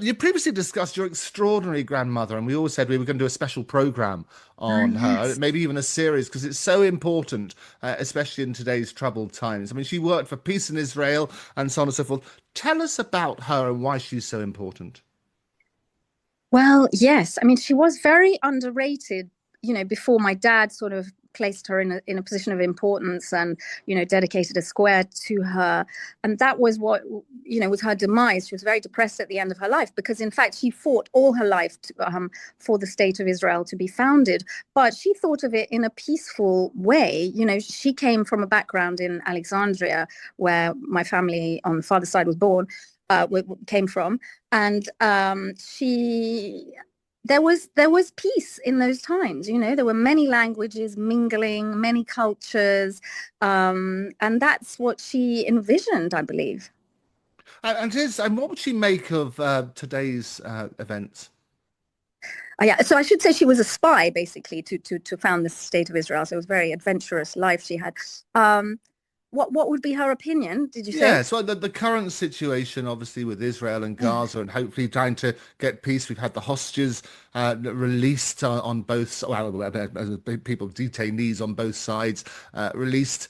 You previously discussed your extraordinary grandmother, and we always said we were going to do a special program on her, Yes. maybe even a series, because it's so important, especially in today's troubled times. I mean, she worked for peace in Israel and so on and so forth. Tell us about her and why she's so important. Well, yes. I mean, she was very underrated, before my dad sort of placed her in a position of importance and, dedicated a square to her. And that was what, was her demise. She was very depressed at the end of her life because, in fact, she fought all her life for the state of Israel to be founded. But she thought of it in a peaceful way. She came from a background in Alexandria, where my family on the father's side was born, came from, and she there was peace in those times. There were many languages mingling, many cultures, and that's what she envisioned, I believe. And what would she make of today's events? Yeah, so I should say she was a spy, basically, to found the state of Israel. So it was a very adventurous life she had. What would be her opinion, did you say? Yeah, so the current situation, obviously, with Israel and Gaza, and hopefully trying to get peace. We've had the hostages released on both, well, people, detainees on both sides released.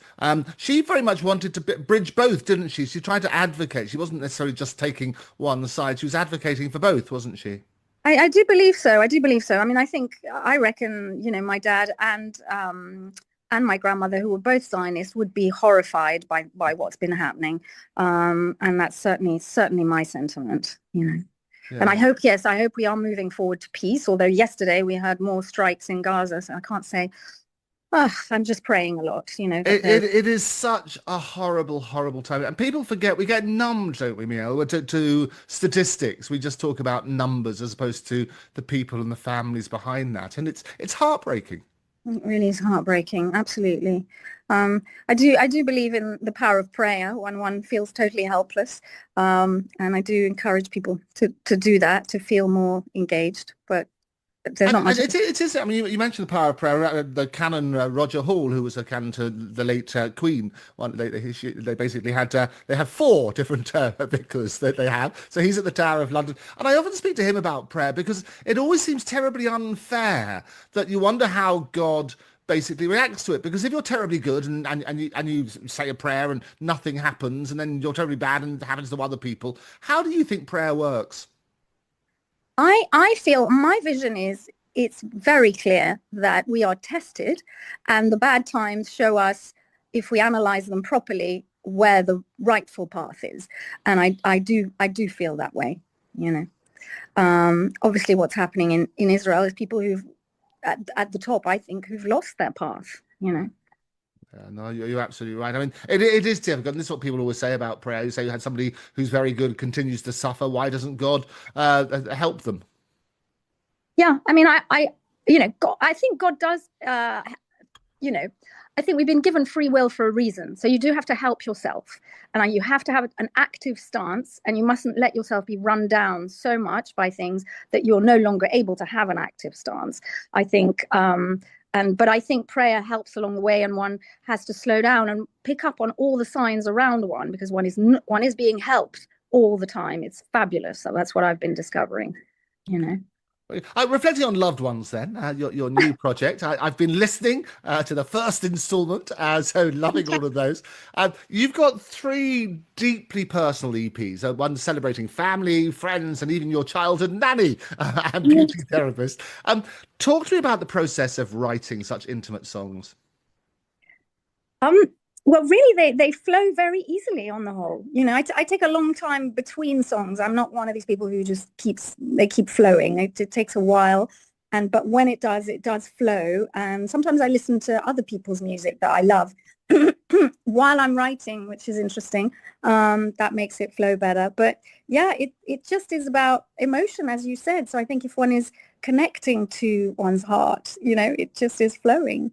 She very much wanted to bridge both, didn't she? She tried to advocate. She wasn't necessarily just taking one side. She was advocating for both, wasn't she? I do believe so. I do believe so. I mean, I reckon, my dad and my grandmother, who were both Zionists, would be horrified by what's been happening. And that's certainly my sentiment. And Yeah. I hope we are moving forward to peace. Although yesterday we heard more strikes in Gaza, so I can't say. Oh, I'm just praying a lot, that It, it there's. it is such a horrible, horrible time. And people forget, we get numbed, don't we, Miel, to statistics. We just talk about numbers as opposed to the people and the families behind that. And it's heartbreaking. It really is heartbreaking, absolutely. I do believe in the power of prayer when one feels totally helpless, and I do encourage people to do that, to feel more engaged. But there's not And much. it is. I mean, you mentioned the power of prayer. The canon Roger Hall, who was a canon to the late Queen, they basically had they have four different vicars that they have. So he's at the Tower of London, and I often speak to him about prayer because it always seems terribly unfair that you wonder how God basically reacts to it. Because if you're terribly good and you say a prayer and nothing happens, and then you're terribly bad and it happens to other people, how do you think prayer works? I feel my vision is it's very clear that we are tested, and the bad times show us, if we analyze them properly, where the rightful path is. And I do feel that way, you know. Obviously, what's happening in Israel is people who've at the top, I think, who've lost their path. Yeah, no, you're absolutely right. I mean, it is difficult. And this is what people always say about prayer. You say you had somebody who's very good continues to suffer. Why doesn't God help them? Yeah, I mean, God, I think God does. You know, I think we've been given free will for a reason. So you do have to help yourself, and you have to have an active stance, and you mustn't let yourself be run down so much by things that you're no longer able to have an active stance. I think, but I think prayer helps along the way, and one has to slow down and pick up on all the signs around one because one is being helped all the time. It's fabulous. So that's what I've been discovering. You know. Reflecting on loved ones, then your new project. I've been listening to the first instalment, so loving all of those. You've got three deeply personal EPs. One celebrating family, friends, and even your childhood nanny and beauty therapist. Talk to me about the process of writing such intimate songs. Um, well, really, they flow very easily on the whole. I take a long time between songs. I'm not one of these people who just keep flowing. It takes a while, but when it does flow. And sometimes I listen to other people's music that I love while I'm writing, which is interesting. That makes it flow better. But yeah, it just is about emotion, as you said. So I think if one is connecting to one's heart, it just is flowing.